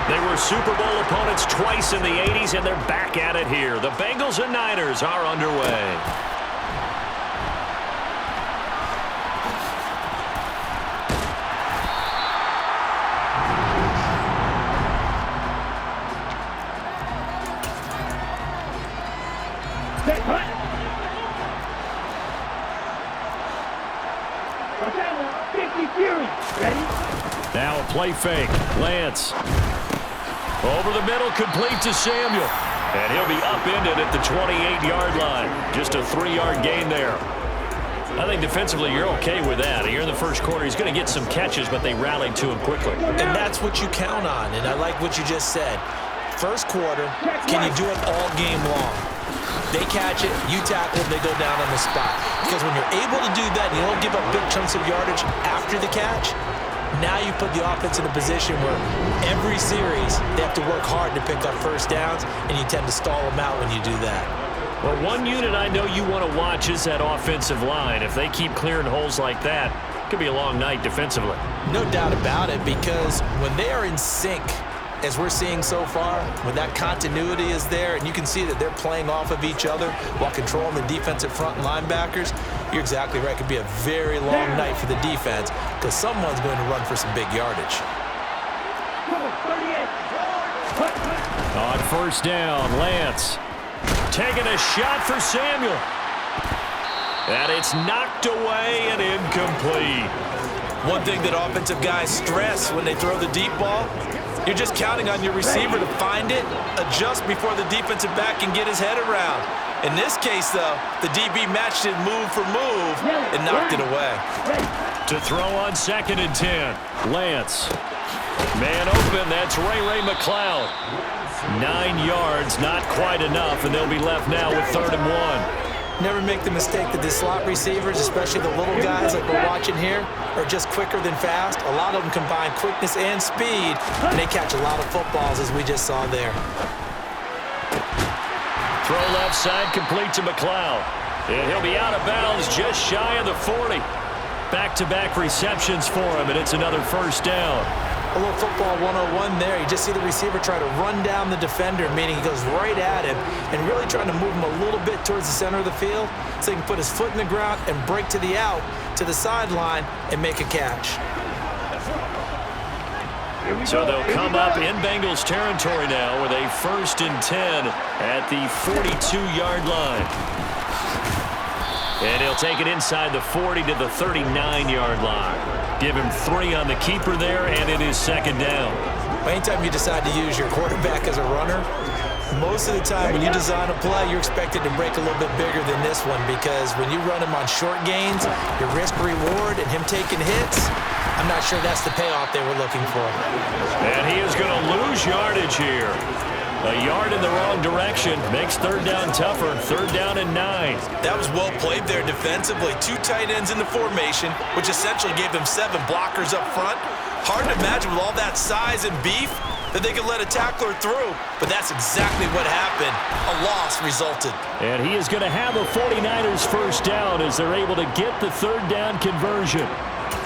They were Super Bowl opponents twice in the 80s, and they're back at it here. The Bengals and Niners are underway. Now a play fake. Lance. Over the middle, complete to Samuel. And he'll be upended at the 28-yard line. Just a 3-yard gain there. I think defensively you're okay with that. Here in the first quarter, he's going to get some catches, but they rallied to him quickly. And that's what you count on, and I like what you just said. First quarter, can you do it all game long? They catch it, you tackle them, they go down on the spot. Because when you're able to do that and you don't give up big chunks of yardage after the catch, now you put the offense in a position where every series they have to work hard to pick up first downs, and you tend to stall them out when you do that. Well, one unit I know you want to watch is that offensive line. If they keep clearing holes like that, it could be a long night defensively. No doubt about it, because when they are in sync, as we're seeing so far, when that continuity is there and you can see that they're playing off of each other while controlling the defensive front and linebackers, you're exactly right. It could be a very long night for the defense because someone's going to run for some big yardage. On first down, Lance taking a shot for Samuel. And it's knocked away and incomplete. One thing that offensive guys stress when they throw the deep ball, you're just counting on your receiver to find it, adjust before the defensive back can get his head around. In this case, though, the DB matched it move for move and knocked it away. To throw on 2nd and 10, Lance. Man open, that's Ray McLeod. 9 yards, not quite enough, and they'll be left now with 3rd and 1. Never make the mistake that the slot receivers, especially the little guys like we're watching here, are just quicker than fast. A lot of them combine quickness and speed, and they catch a lot of footballs, as we just saw there. Throw left side, complete to McLeod. And he'll be out of bounds just shy of the 40. Back-to-back receptions for him, and it's another first down. A little football 101 there. You just see the receiver try to run down the defender, meaning he goes right at him and really trying to move him a little bit towards the center of the field so he can put his foot in the ground and break to the out, to the sideline, and make a catch. So they'll come up in Bengals territory now with a 1st and 10 at the 42-yard line. And he'll take it inside the 40 to the 39-yard line. Give him 3 on the keeper there, and it is 2nd down. Anytime you decide to use your quarterback as a runner, most of the time when you design a play, you're expected to break a little bit bigger than this one because when you run him on short gains, your risk-reward and him taking hits, I'm not sure that's the payoff they were looking for. And he is going to lose yardage here. A yard in the wrong direction makes 3rd down tougher. 3rd down and 9. That was well played there defensively. 2 tight ends in the formation, which essentially gave them 7 blockers up front. Hard to imagine with all that size and beef that they could let a tackler through, but that's exactly what happened. A loss resulted. And he is going to have a 49ers first down as they're able to get the 3rd down conversion.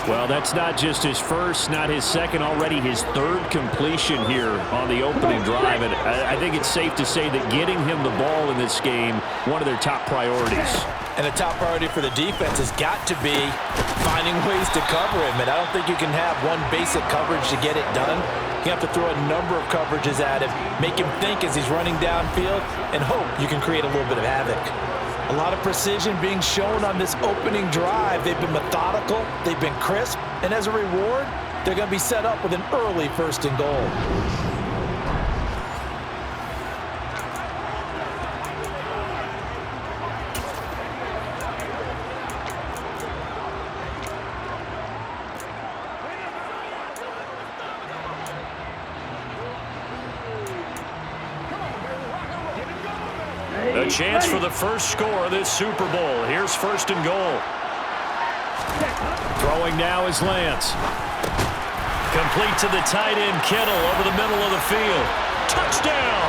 Well, that's not just his first, not his second, already his 3rd completion here on the opening drive. And I think it's safe to say that getting him the ball in this game, one of their top priorities. And the top priority for the defense has got to be finding ways to cover him. And I don't think you can have one basic coverage to get it done. You have to throw a number of coverages at him, make him think as he's running downfield, and hope you can create a little bit of havoc. A lot of precision being shown on this opening drive. They've been methodical, they've been crisp, and as a reward, they're going to be set up with an early 1st and goal. A chance for the first score of this Super Bowl. Here's 1st and goal. Throwing now is Lance. Complete to the tight end, Kittle, over the middle of the field. Touchdown!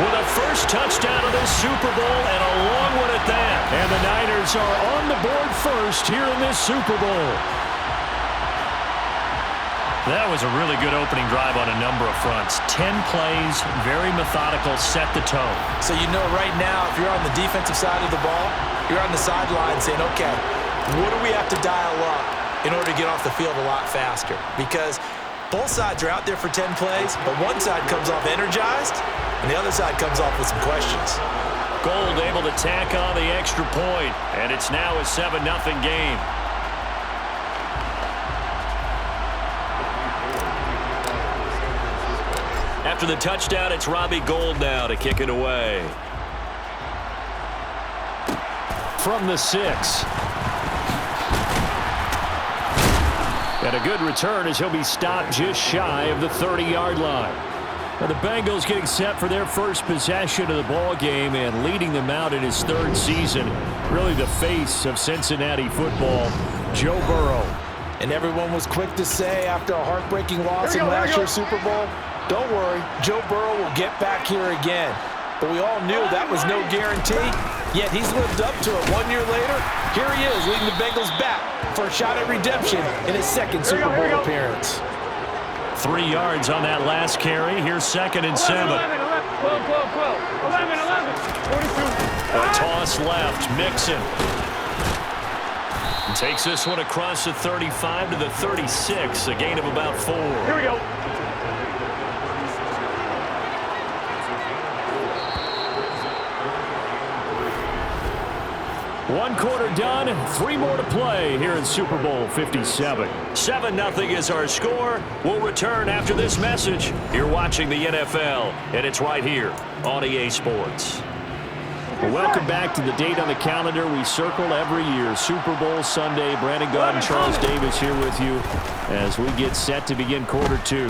With a first touchdown of this Super Bowl, and a long one at that. And the Niners are on the board first here in this Super Bowl. That was a really good opening drive on a number of fronts. 10 plays, very methodical, set the tone. So you know right now, if you're on the defensive side of the ball, you're on the sideline saying, okay, what do we have to dial up in order to get off the field a lot faster? Because both sides are out there for 10 plays, but one side comes off energized, and the other side comes off with some questions. Gold able to tack on the extra point, and it's now a 7-0 game. After the touchdown, it's Robbie Gould now to kick it away. From the 6. And a good return as he'll be stopped just shy of the 30-yard line. Now the Bengals getting set for their first possession of the ball game and leading them out in his 3rd season. Really the face of Cincinnati football, Joe Burrow. And everyone was quick to say after a heartbreaking loss in last year's Super Bowl, don't worry, Joe Burrow will get back here again. But we all knew that was no guarantee, yet he's lived up to it. 1 year later, here he is leading the Bengals back for a shot at redemption in his 2nd Super Bowl appearance. 3 yards on that last carry. Here's 2nd and 7. 11, 42. A toss left, Mixon. Takes this one across the 35 to the 36, a gain of about 4. Here we go. One quarter done, 3 more to play here in Super Bowl 57. 7-0 is our score. We'll return after this message. You're watching the NFL, and it's right here on EA Sports. Well, welcome back to the date on the calendar we circle every year. Super Bowl Sunday. Brandon Gaudin and Charles Davis here with you as we get set to begin quarter 2.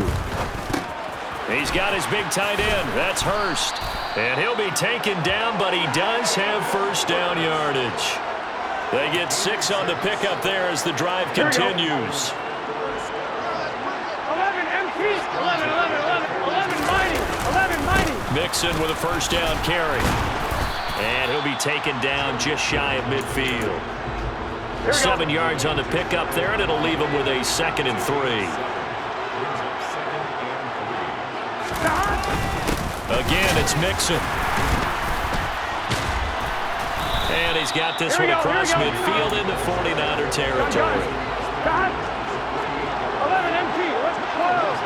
He's got his big tight end. That's Hurst. And he'll be taken down, but he does have first down yardage. They get 6 on the pickup there as the drive continues. 11 MP, 11 mighty. Mixon with a first down carry. And he'll be taken down just shy of midfield. 7 yards on the pickup there, and it'll leave him with a 2nd and 3. Again, it's Mixon. And he's got this one across midfield into 49er territory. 11 MP, 12.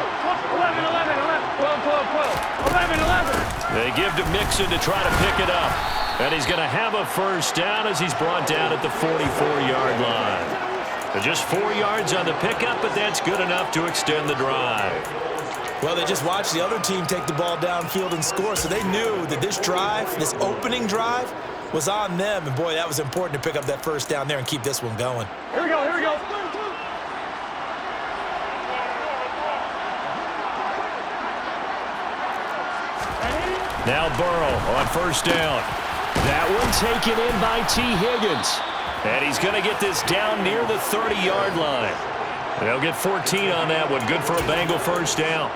They give to Mixon to try to pick it up. And he's going to have a first down as he's brought down at the 44-yard line. Just 4 yards on the pickup, but that's good enough to extend the drive. Well, they just watched the other team take the ball downfield and score, so they knew that this drive, this opening drive, was on them. And, boy, that was important to pick up that first down there and keep this one going. Here we go. Now Burrow on first down. That one taken in by T. Higgins. And he's going to get this down near the 30-yard line. They'll get 14 on that one. Good for a Bengal first down.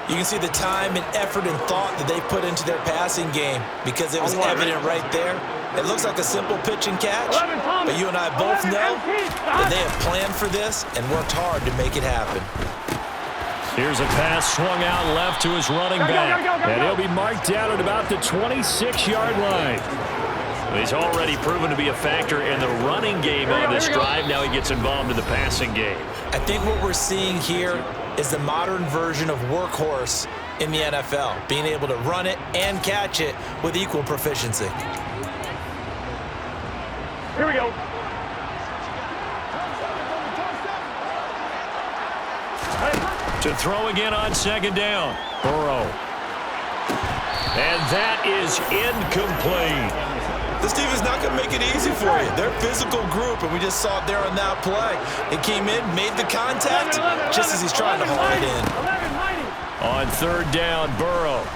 You can see the time and effort and thought that they put into their passing game because it was evident right there. It looks like a simple pitch and catch, but you and I both know that they have planned for this and worked hard to make it happen. Here's a pass swung out left to his running back, and he'll be marked down at about the 26-yard line. He's already proven to be a factor in the running game on this drive. Now he gets involved in the passing game. I think what we're seeing here is the modern version of workhorse in the NFL, being able to run it and catch it with equal proficiency. Here we go. To throw again on 2nd down. Burrow. And that is incomplete. This team is not going to make it easy for you. They're a physical group, and we just saw it there on that play. It came in, made the contact, just as he's trying to haul it in. On 3rd down, Burrow.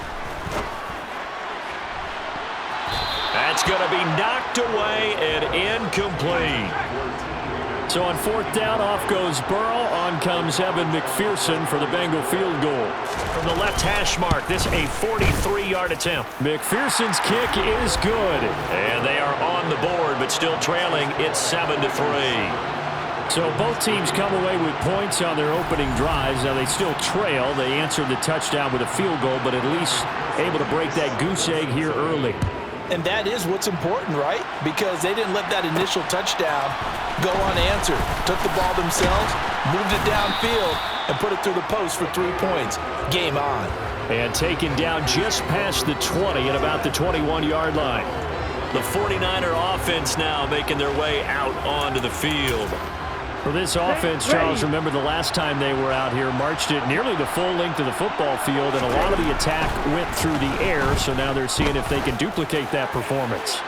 That's going to be knocked away and incomplete. So on 4th down, off goes Burrow. On comes Evan McPherson for the Bengal field goal. From the left hash mark, this a 43-yard attempt. McPherson's kick is good. And they are on the board, but still trailing. It's 7-3. So both teams come away with points on their opening drives. Now they still trail. They answered the touchdown with a field goal, but at least able to break that goose egg here early. And that is what's important, right? Because they didn't let that initial touchdown go unanswered. Took the ball themselves, moved it downfield, and put it through the post for 3 points. Game on. And taken down just past the 20 at about the 21-yard line. The 49er offense now making their way out onto the field. For this offense, Charles, remember the last time they were out here, marched it nearly the full length of the football field, and a lot of the attack went through the air, so now they're seeing if they can duplicate that performance.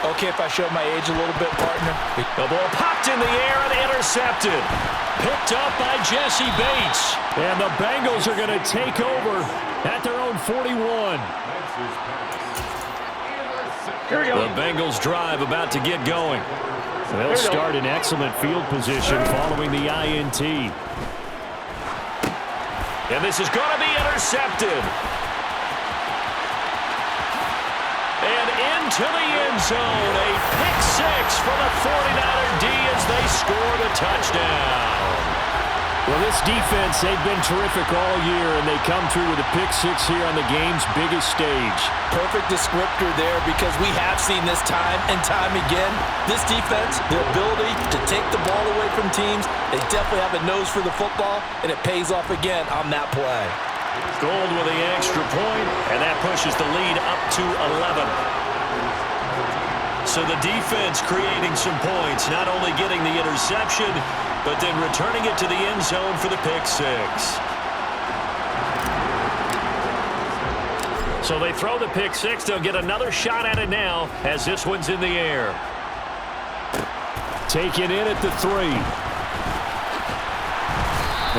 Okay, if I show my age a little bit, partner. The ball popped in the air and intercepted. Picked up by Jesse Bates. And the Bengals are going to take over at their own 41. Here we go. The Bengals drive about to get going. They'll start in excellent field position following the INT. And this is going to be intercepted. And into the end zone. A pick six for the 49er D as they score the touchdown. Well, this defense, they've been terrific all year, and they come through with a pick six here on the game's biggest stage. Perfect descriptor there, because we have seen this time and time again. This defense, their ability to take the ball away from teams, they definitely have a nose for the football, and it pays off again on that play. Gold with the extra point, and that pushes the lead up to 11. So the defense creating some points, not only getting the interception, but then returning it to the end zone for the pick six. So they throw the pick six. They'll get another shot at it now as this one's in the air. Taken in at the 3.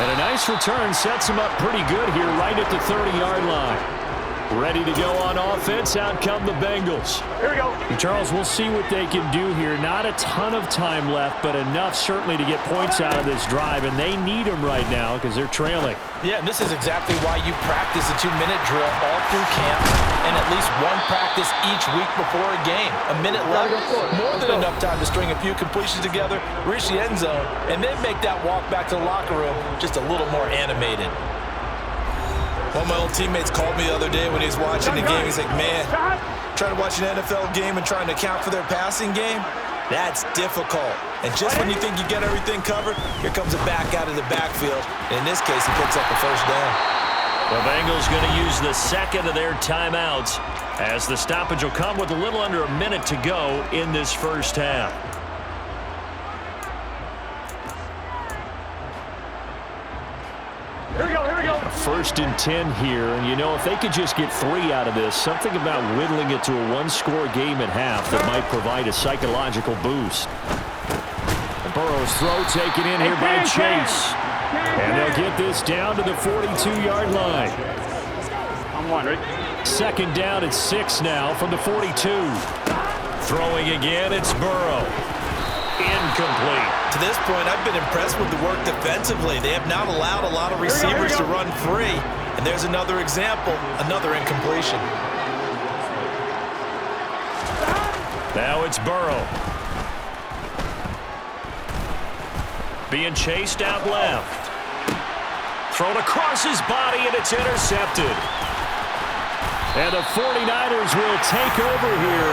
And a nice return sets them up pretty good here right at the 30-yard line. Ready to go on offense. Out come the Bengals. Here we go. Charles, we'll see what they can do here. Not a ton of time left, but enough certainly to get points out of this drive, and they need them right now because they're trailing. Yeah, and this is exactly why you practice a 2-minute drill all through camp and at least one practice each week before a game. A minute left, more than enough time to string a few completions together, reach the end zone, and then make that walk back to the locker room just a little more animated. One of my old teammates called me the other day when he was watching the game. He's like, man, trying to watch an NFL game and trying to account for their passing game, that's difficult. And just when you think you get everything covered, here comes a back out of the backfield. And in this case, he picks up a first down. The Bengals going to use the second of their timeouts as the stoppage will come with a little under a minute to go in this first half. Here we go. Here we go. 1st and 10 here, and you know, if they could just get 3 out of this, something about whittling it to a one-score game at half that might provide a psychological boost. Burrow's throw taken in here by Chase. And they'll get this down to the 42-yard line. I'm one, right? 2nd down at 6 now from the 42. Throwing again, it's Burrow. Incomplete. To this point, I've been impressed with the work defensively. They have not allowed a lot of receivers to run free. And there's another example, another incompletion. Now it's Burrow. Being chased out left. Thrown across his body, and it's intercepted. And the 49ers will take over here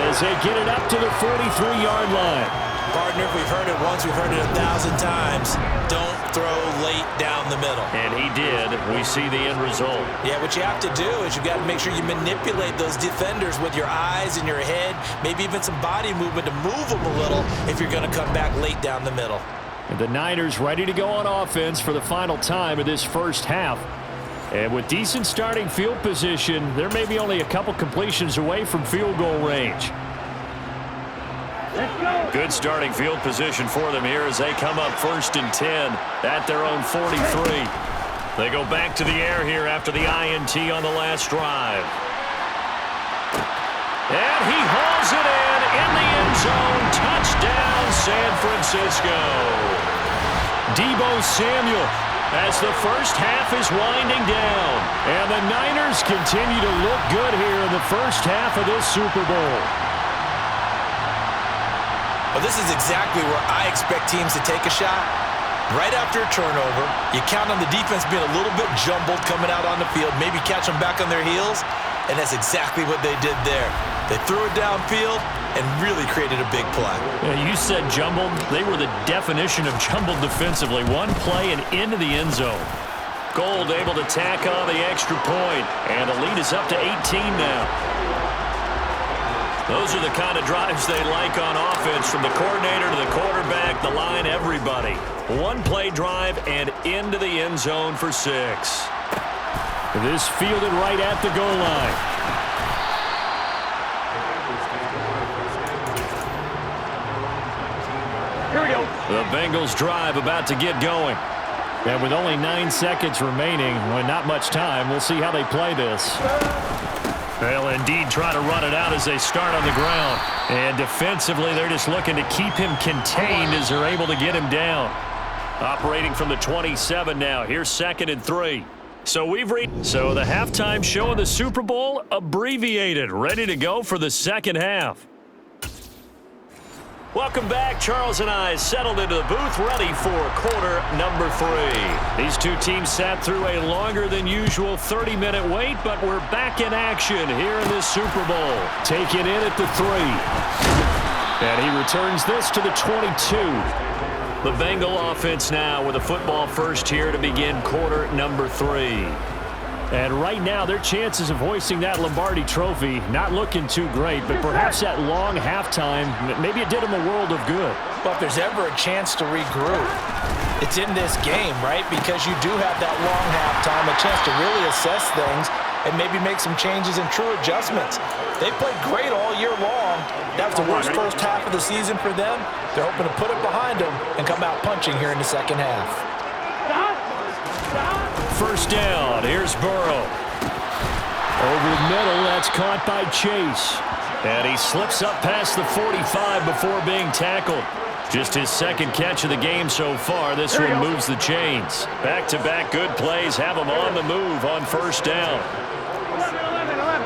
as they get it up to the 43-yard line. Partner, if we've heard it once, we've heard it 1,000 times. Don't throw late down the middle. And he did. We see the end result. Yeah, what you have to do is you've got to make sure you manipulate those defenders with your eyes and your head, maybe even some body movement to move them a little if you're going to come back late down the middle. And the Niners ready to go on offense for the final time of this first half. And with decent starting field position, there may be only a couple completions away from field goal range. Good starting field position for them here as they come up 1st and 10 at their own 43. They go back to the air here after the INT on the last drive. And he hauls it in the end zone. Touchdown, San Francisco. Deebo Samuel as the first half is winding down. And the Niners continue to look good here in the first half of this Super Bowl. Well, this is exactly where I expect teams to take a shot. Right after a turnover, you count on the defense being a little bit jumbled coming out on the field, maybe catch them back on their heels, and that's exactly what they did there. They threw it downfield and really created a big play. Yeah, you said jumbled. They were the definition of jumbled defensively. One play and into the end zone. Gold able to tack on the extra point, and the lead is up to 18 now. Those are the kind of drives they like on offense, from the coordinator to the quarterback, the line, everybody. One play drive and into the end zone for 6. This fielded right at the goal line. Here we go. The Bengals drive about to get going. And with only 9 seconds remaining, when not much time, we'll see how they play this. They'll indeed try to run it out as they start on the ground. And defensively, they're just looking to keep him contained as they're able to get him down. Operating from the 27 now. Here's 2nd and 3. So the halftime show of the Super Bowl abbreviated, ready to go for the second half. Welcome back. Charles and I settled into the booth, ready for quarter number 3. These two teams sat through a longer than usual 30-minute wait, but we're back in action here in this Super Bowl. Taken in at the 3. And he returns this to the 22. The Bengal offense now with a football first here to begin quarter number 3. And right now, their chances of hoisting that Lombardi trophy not looking too great, but perhaps that long halftime, maybe it did them a world of good. But if there's ever a chance to regroup, it's in this game, right? Because you do have that long halftime, a chance to really assess things and maybe make some changes and true adjustments. They played great all year long. That was the worst first half of the season for them. They're hoping to put it behind them and come out punching here in the second half. First down, here's Burrow. Over the middle, that's caught by Chase. And he slips up past the 45 before being tackled. Just his second catch of the game so far. This one moves the chains. Back-to-back good plays have him on the move on first down. 11.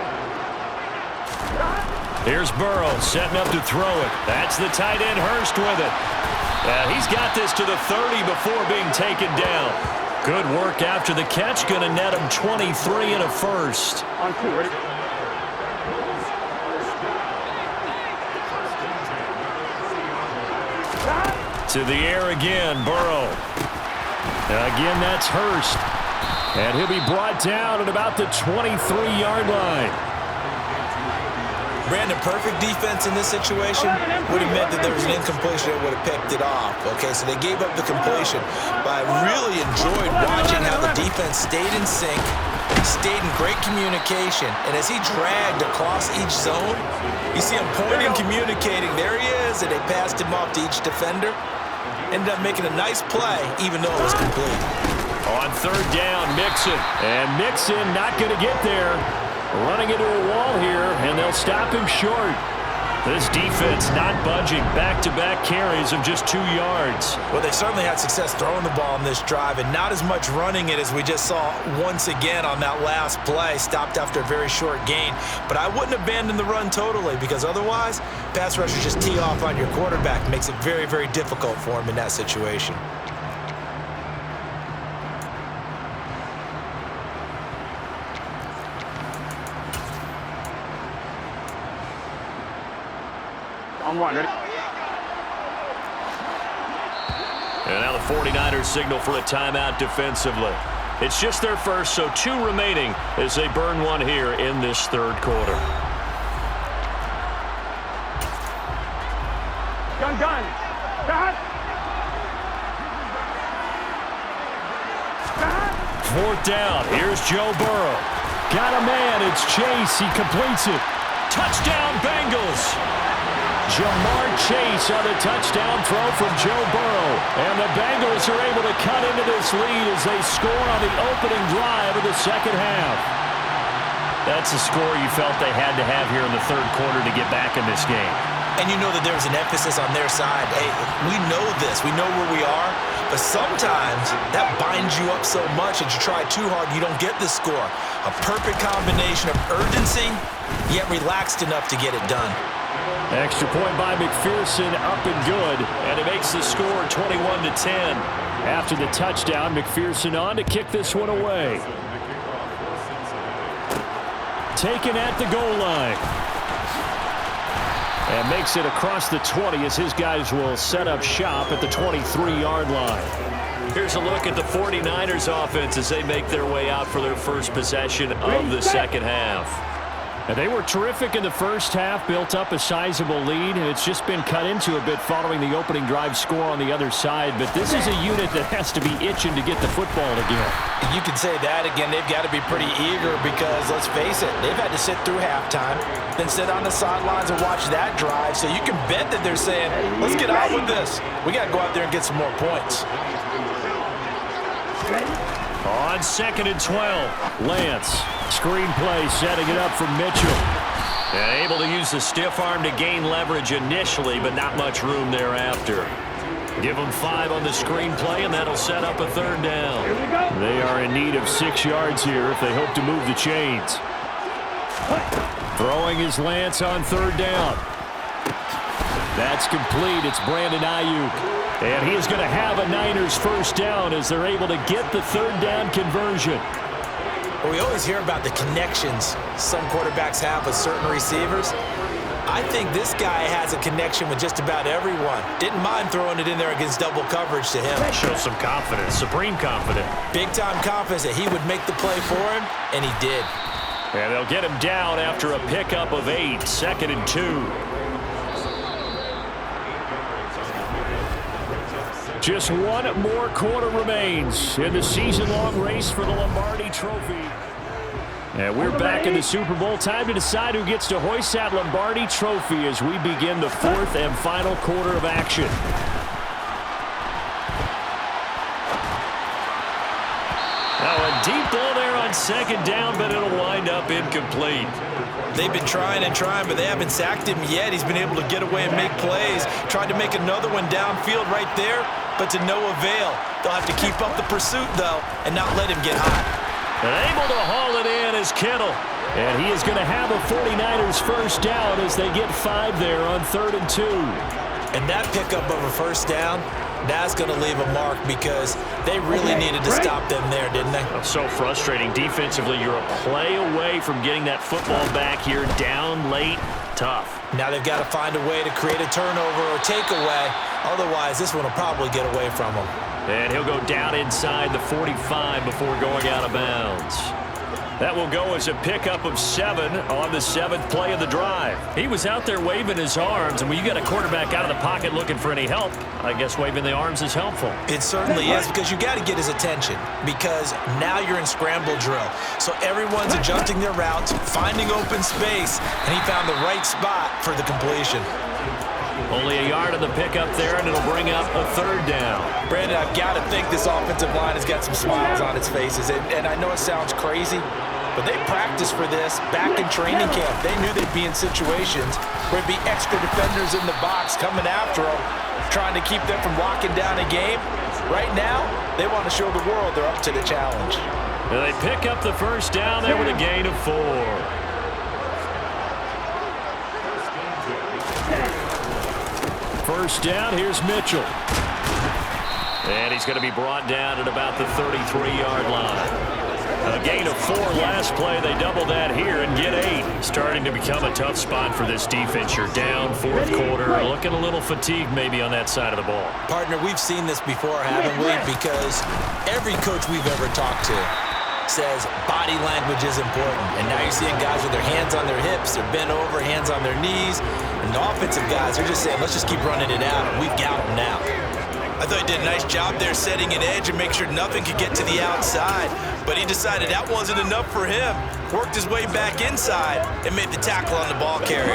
Here's Burrow setting up to throw it. That's the tight end Hurst with it. He's got this to the 30 before being taken down. Good work after the catch. Going to net him 23 and a first. On 2, ready? To the air again, Burrow. Again, that's Hurst. And he'll be brought down at about the 23-yard line. Brandon, perfect defense in this situation would have meant that there was an incompletion that would have picked it off. Okay, so they gave up the completion. But I really enjoyed watching how the defense stayed in sync, stayed in great communication. And as he dragged across each zone, you see him pointing, communicating. There he is, and they passed him off to each defender. Ended up making a nice play, even though it was complete. On third down, Mixon. And Mixon not going to get there. Running into a wall here, and they'll stop him short. This defense not budging. Back-to-back carries of just 2 yards. Well, they certainly had success throwing the ball on this drive, and not as much running it as we just saw once again on that last play. Stopped after a very short gain. But I wouldn't abandon the run totally, because otherwise, pass rushers just tee off on your quarterback. Makes it very, very difficult for him in that situation. On 1, ready? And now the 49ers signal for a timeout defensively. It's just their first, so 2 remaining as they burn one here in this third quarter. Gun. Got. Fourth down. Here's Joe Burrow. Got a man. It's Chase. He completes it. Touchdown, Bengals. Jamar Chase on the touchdown throw from Joe Burrow. And the Bengals are able to cut into this lead as they score on the opening drive of the second half. That's a score you felt they had to have here in the third quarter to get back in this game. And you know that there was an emphasis on their side. Hey, we know this. We know where we are. But sometimes that binds you up so much that you try too hard and you don't get the score. A perfect combination of urgency, yet relaxed enough to get it done. Extra point by McPherson, up and good, and it makes the score 21-10. After the touchdown, McPherson on to kick this one away. Taken at the goal line. And makes it across the 20 as his guys will set up shop at the 23-yard line. Here's a look at the 49ers offense as they make their way out for their first possession of the second half. And they were terrific in the first half, built up a sizable lead, and it's just been cut into a bit following the opening drive score on the other side. But this is a unit that has to be itching to get the football again. You can say that again. They've got to be pretty eager because, let's face it, they've had to sit through halftime, then sit on the sidelines and watch that drive. So you can bet that they're saying, let's get on with this. We got to go out there and get some more points. On 2nd and 12, Lance. Screen play setting it up for Mitchell. And able to use the stiff arm to gain leverage initially, but not much room thereafter. Give them 5 on the screen play, and that'll set up a 3rd down. They are in need of 6 yards here if they hope to move the chains. Throwing is Lance on 3rd down. That's complete. It's Brandon Ayuk. And he is going to have a Niners first down as they're able to get the 3rd down conversion. Well, we always hear about the connections some quarterbacks have with certain receivers. I think this guy has a connection with just about everyone. Didn't mind throwing it in there against double coverage to him. Shows some confidence, supreme confidence. Big-time confidence that he would make the play for him, and he did. And they'll get him down after a pickup of 8, 2nd and 2. Just one more quarter remains in the season-long race for the Lombardi Trophy. And we're back in the Super Bowl. Time to decide who gets to hoist that Lombardi Trophy as we begin the 4th and final quarter of action. Now a deep ball there on 2nd down, but it'll wind up incomplete. They've been trying and trying, but they haven't sacked him yet. He's been able to get away and make plays. Tried to make another one downfield right there, but to no avail. They'll have to keep up the pursuit, though, and not let him get hot. And able to haul it in is Kittle. And he is going to have a 49ers first down as they get 5 there on 3rd and 2. And that pickup of a first down, that's going to leave a mark because they really needed to stop them there, didn't they? So frustrating. Defensively, you're a play away from getting that football back here down late. Tough. Now they've got to find a way to create a turnover or takeaway. Otherwise, this one will probably get away from him. And he'll go down inside the 45 before going out of bounds. That will go as a pickup of 7 on the 7th play of the drive. He was out there waving his arms, and when you got a quarterback out of the pocket looking for any help, I guess waving the arms is helpful. It certainly is, because you got to get his attention, because now you're in scramble drill. So everyone's adjusting their routes, finding open space, and he found the right spot for the completion. Only a yard of the pickup there, and it'll bring up a 3rd down. Brandon, I've got to think this offensive line has got some smiles on its faces, and I know it sounds crazy, but they practiced for this back in training camp. They knew they'd be in situations where there'd be extra defenders in the box coming after them, trying to keep them from locking down a game. Right now, they want to show the world they're up to the challenge. And they pick up the first down there with a gain of 4. First down, here's Mitchell. And he's going to be brought down at about the 33-yard line. A gain of 4 last play. They double that here and get 8. Starting to become a tough spot for this defense. You're down 4th quarter. Looking a little fatigued maybe on that side of the ball. Partner, we've seen this before, haven't we? Because every coach we've ever talked to says body language is important. And now you're seeing guys with their hands on their hips, they're bent over, hands on their knees. And the offensive guys are just saying, let's just keep running it out, and we've got them now. I thought he did a nice job there setting an edge and make sure nothing could get to the outside. But he decided that wasn't enough for him. Worked his way back inside and made the tackle on the ball carrier.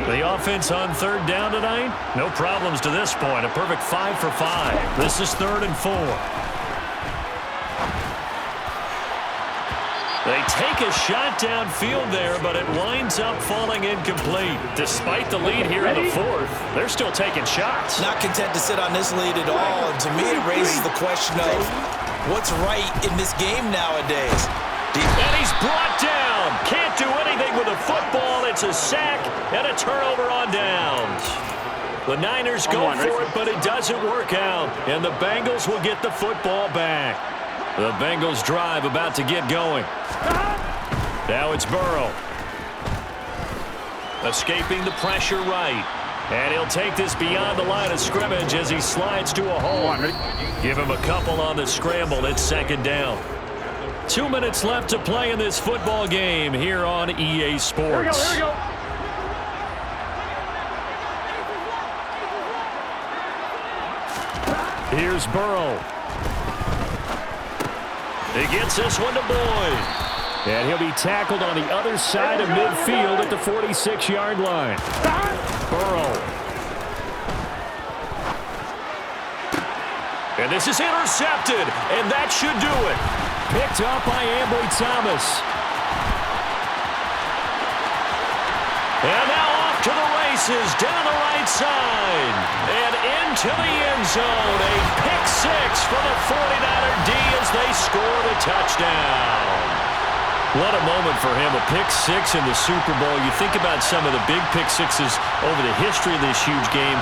The offense on 3rd down tonight, no problems to this point. A perfect 5 for 5. This is 3rd and 4. They take a shot downfield there, but it winds up falling incomplete. Despite the lead here in the 4th, they're still taking shots. Not content to sit on this lead at all. And to me, it raises the question of what's right in this game nowadays. And he brought down. Can't do anything with a football. It's a sack and a turnover on downs. The Niners go for it, but it doesn't work out. And the Bengals will get the football back. The Bengals drive about to get going. Now it's Burrow. Escaping the pressure right. And he'll take this beyond the line of scrimmage as he slides to a hole. Give him a couple on the scramble. It's second down. 2 minutes left to play in this football game here on EA Sports. Here we go. Here's Burrow. He gets this one to Boyd. And he'll be tackled on the other side of midfield at the 46-yard line. Burrow. And this is intercepted, and that should do it. Picked up by Ambry Thomas. And now off to the races, down the right side. And into the end zone. A pick six for the 49er D as they score the touchdown. What a moment for him, a pick six in the Super Bowl. You think about some of the big pick sixes over the history of this huge game.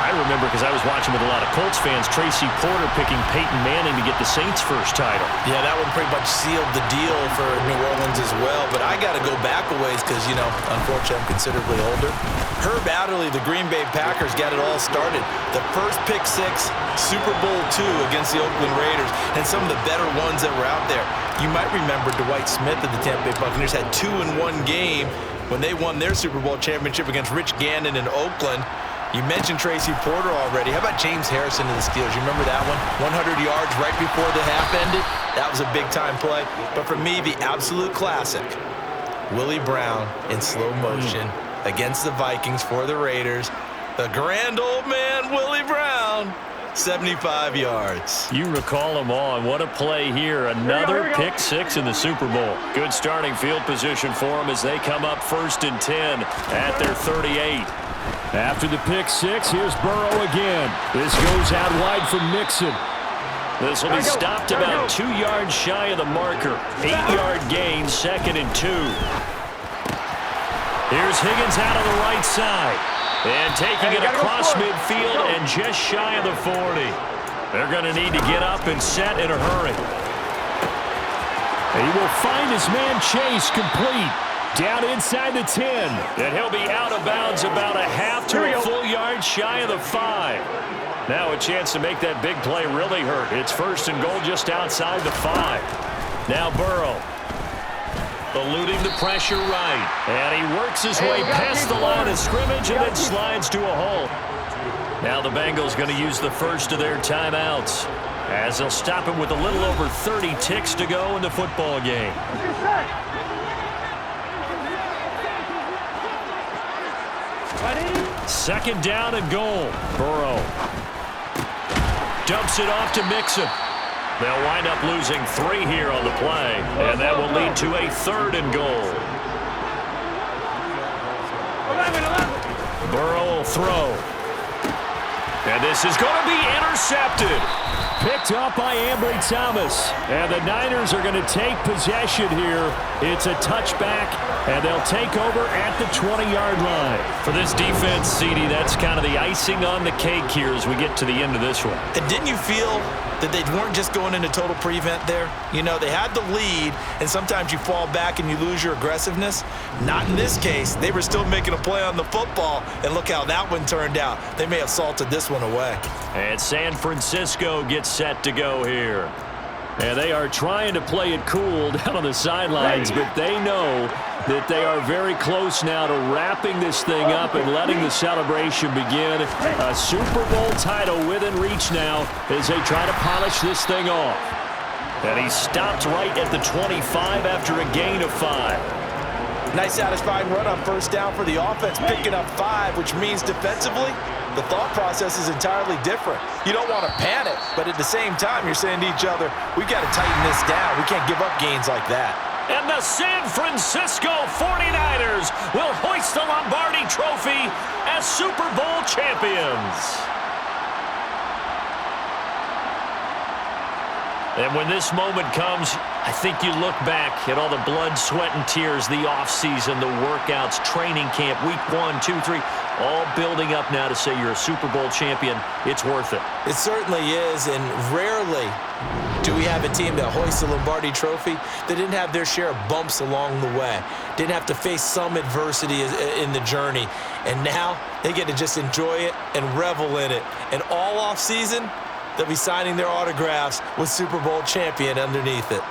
I remember, because I was watching with a lot of Colts fans, Tracy Porter picking Peyton Manning to get the Saints' first title. Yeah, that one pretty much sealed the deal for New Orleans as well. But I got to go back a ways because, you know, unfortunately I'm considerably older. Herb Adderley, the Green Bay Packers, got it all started. The first pick six, Super Bowl II against the Oakland Raiders, and some of the better ones that were out there. You might remember Dwight Smith of the Tampa Bay Buccaneers had 2-in-1 game when they won their Super Bowl championship against Rich Gannon in Oakland. You mentioned Tracy Porter already. How about James Harrison of the Steelers? You remember that one? 100 yards right before the half ended. That was a big-time play. But for me, the absolute classic, Willie Brown in slow motion against the Vikings for the Raiders. The grand old man, Willie Brown, 75 yards. You recall them all, and what a play here. Another pick six in the Super Bowl. Good starting field position for them as they come up 1st and 10 at their 38. After the pick six, here's Burrow again. This goes out wide from Mixon. This will be stopped about 2 yards shy of the marker. 8-yard gain, 2nd and 2. Here's Higgins out on the right side. And taking it across midfield and just shy of the 40. They're going to need to get up and set in a hurry. He will find his man Chase complete. Down inside the 10. And he'll be out of bounds about a half to a full yard shy of the 5. Now a chance to make that big play really hurt. It's 1st and goal just outside the 5. Now Burrow. Eluding the pressure right. And he works his way past the line of scrimmage and then slides to a hole. Now the Bengals going to use the first of their timeouts as they'll stop him with a little over 30 ticks to go in the football game. 2nd down and goal. Burrow dumps it off to Mixon. They'll wind up losing 3 here on the play, and that will lead to a 3rd and goal. 11. Burrow will throw. And this is going to be intercepted. Picked up by Ambry Thomas. And the Niners are going to take possession here. It's a touchback, and they'll take over at the 20-yard line. For this defense, CD, that's kind of the icing on the cake here as we get to the end of this one. And didn't you feel that they weren't just going into total prevent there? You know, they had the lead, and sometimes you fall back and you lose your aggressiveness. Not in this case. They were still making a play on the football, and look how that one turned out. They may have salted this one away. And San Francisco gets set to go here. And they are trying to play it cool down on the sidelines, but they know that they are very close now to wrapping this thing up and letting the celebration begin. A Super Bowl title within reach now as they try to polish this thing off. And he stopped right at the 25 after a gain of 5. Nice satisfying run on 1st down for the offense, picking up 5, which means defensively, the thought process is entirely different. You don't want to panic, but at the same time, you're saying to each other, we got to tighten this down. We can't give up gains like that. And the San Francisco 49ers will hoist the Lombardi Trophy as Super Bowl champions. And when this moment comes, I think you look back at all the blood, sweat, and tears, the offseason, the workouts, training camp, week 1, 2, 3, all building up now to say you're a Super Bowl champion. It's worth it. It certainly is, and rarely do we have a team that hoists the Lombardi Trophy that didn't have their share of bumps along the way, didn't have to face some adversity in the journey, and now they get to just enjoy it and revel in it. And all offseason, they'll be signing their autographs with Super Bowl champion underneath it.